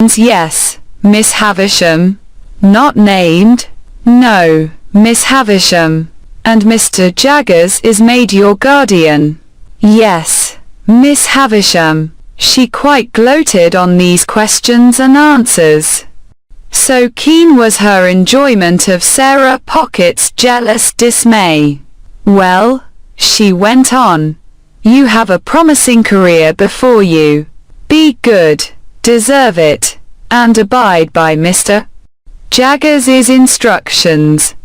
Yes, Miss Havisham. Not named? No, Miss Havisham. And Mr. Jaggers is made your guardian? Yes, Miss Havisham. She quite gloated on these questions and answers. So keen was her enjoyment of Sarah Pocket's jealous dismay. Well, she went on, you have a promising career before you. Be good, deserve it, and abide by Mr. Jaggers's instructions.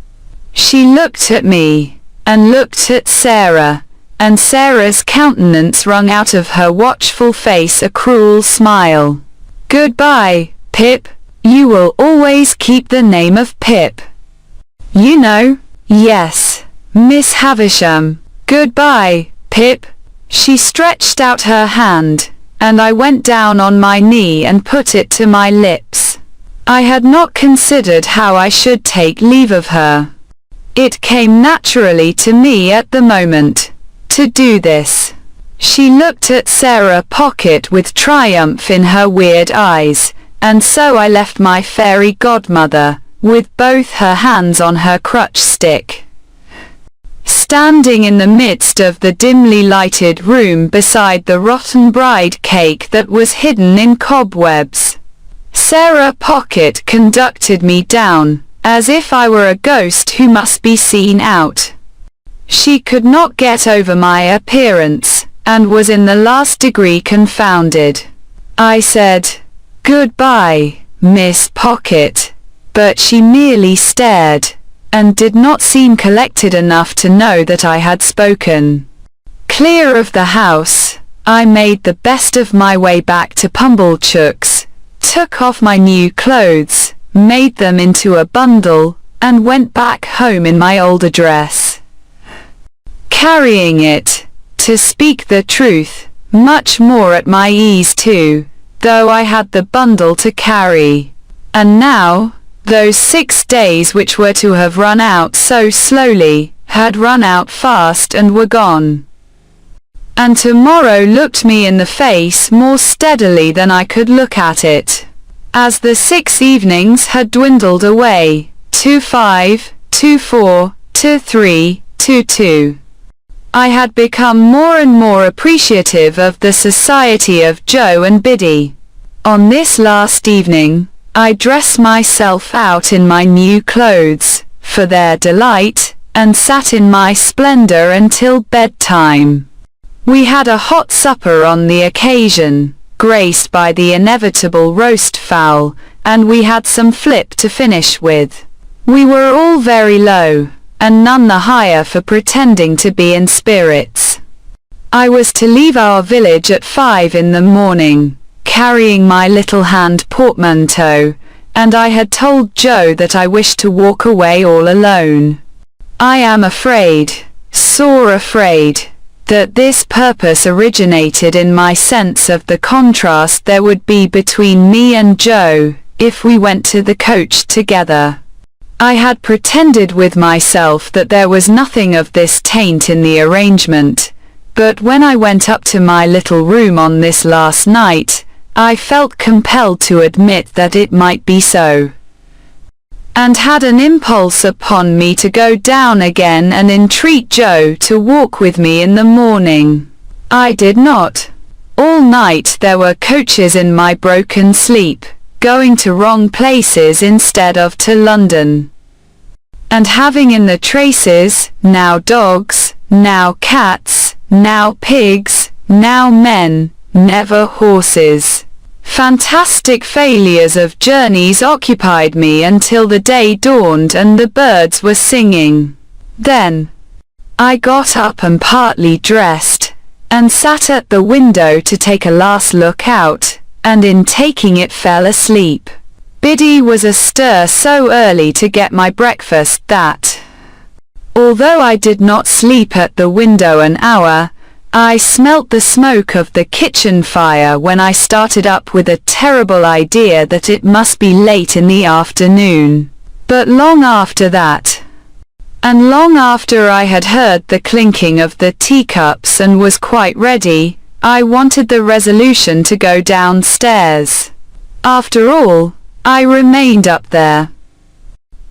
She looked at me, and looked at Sarah, and Sarah's countenance wrung out of her watchful face a cruel smile. Goodbye, Pip. You will always keep the name of Pip. You know? Yes, Miss Havisham. Goodbye, Pip. She stretched out her hand, and I went down on my knee and put it to my lips. I had not considered how I should take leave of her. It came naturally to me at the moment to do this. She looked at Sarah Pocket with triumph in her weird eyes, and so I left my fairy godmother, with both her hands on her crutch stick, standing in the midst of the dimly lighted room beside the rotten bride cake that was hidden in cobwebs. Sarah Pocket conducted me down, as if I were a ghost who must be seen out. She could not get over my appearance, and was in the last degree confounded. I said, "Goodbye, Miss Pocket," but she merely stared, and did not seem collected enough to know that I had spoken. Clear of the house, I made the best of my way back to Pumblechook's, took off my new clothes, made them into a bundle, and went back home in my old address, carrying it, to speak the truth, much more at my ease too, though I had the bundle to carry. And now, those 6 days which were to have run out so slowly, had run out fast and were gone. And tomorrow looked me in the face more steadily than I could look at it. As the 6 evenings had dwindled away, to 5, to 4, to 3, to 2. I had become more and more appreciative of the society of Joe and Biddy. On this last evening, I dressed myself out in my new clothes, for their delight, and sat in my splendor until bedtime. We had a hot supper on the occasion, graced by the inevitable roast fowl, and we had some flip to finish with. We were all very low, and none the higher for pretending to be in spirits. I was to leave our village at 5 in the morning, carrying my little hand portmanteau, and I had told Joe that I wished to walk away all alone. I am afraid, sore afraid, that this purpose originated in my sense of the contrast there would be between me and Joe, if we went to the coach together. I had pretended with myself that there was nothing of this taint in the arrangement, but when I went up to my little room on this last night, I felt compelled to admit that it might be so, and had an impulse upon me to go down again and entreat Joe to walk with me in the morning. I did not. All night there were coaches in my broken sleep, going to wrong places instead of to London, and having in the traces, now dogs, now cats, now pigs, now men, never horses. Fantastic failures of journeys occupied me until the day dawned and the birds were singing. Then I got up and partly dressed, and sat at the window to take a last look out, and in taking it fell asleep. Biddy was astir so early to get my breakfast that, although I did not sleep at the window an hour, I smelt the smoke of the kitchen fire when I started up with a terrible idea that it must be late in the afternoon. But long after that, and long after I had heard the clinking of the teacups and was quite ready, I wanted the resolution to go downstairs. After all, I remained up there,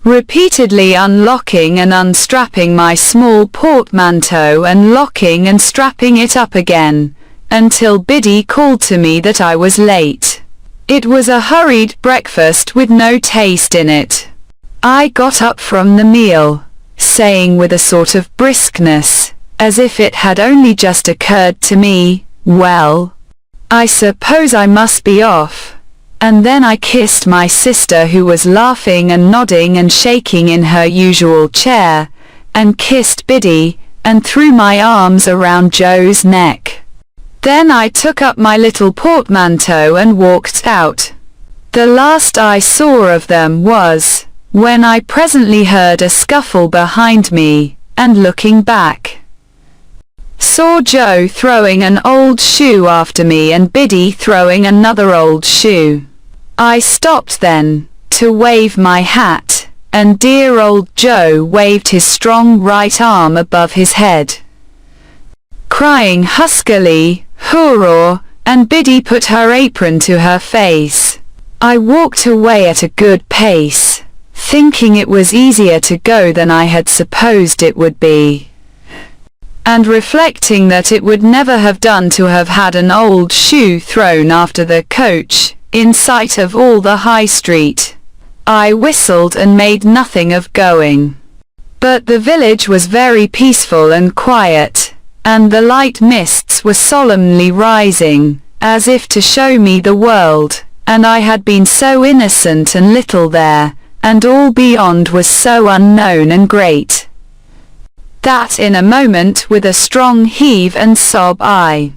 repeatedly unlocking and unstrapping my small portmanteau and locking and strapping it up again, until Biddy called to me that I was late. It was a hurried breakfast with no taste in it. I got up from the meal, saying with a sort of briskness, as if it had only just occurred to me, well, I suppose I must be off. And then I kissed my sister, who was laughing and nodding and shaking in her usual chair, and kissed Biddy, and threw my arms around Joe's neck. Then I took up my little portmanteau and walked out. The last I saw of them was when I presently heard a scuffle behind me, and looking back, saw Joe throwing an old shoe after me and Biddy throwing another old shoe. I stopped then, to wave my hat, and dear old Joe waved his strong right arm above his head, crying huskily, "Hurrah!" and Biddy put her apron to her face. I walked away at a good pace, thinking it was easier to go than I had supposed it would be, and reflecting that it would never have done to have had an old shoe thrown after the coach, in sight of all the high street. I whistled and made nothing of going. But the village was very peaceful and quiet, and the light mists were solemnly rising, as if to show me the world, and I had been so innocent and little there, and all beyond was so unknown and great, that in a moment with a strong heave and sob I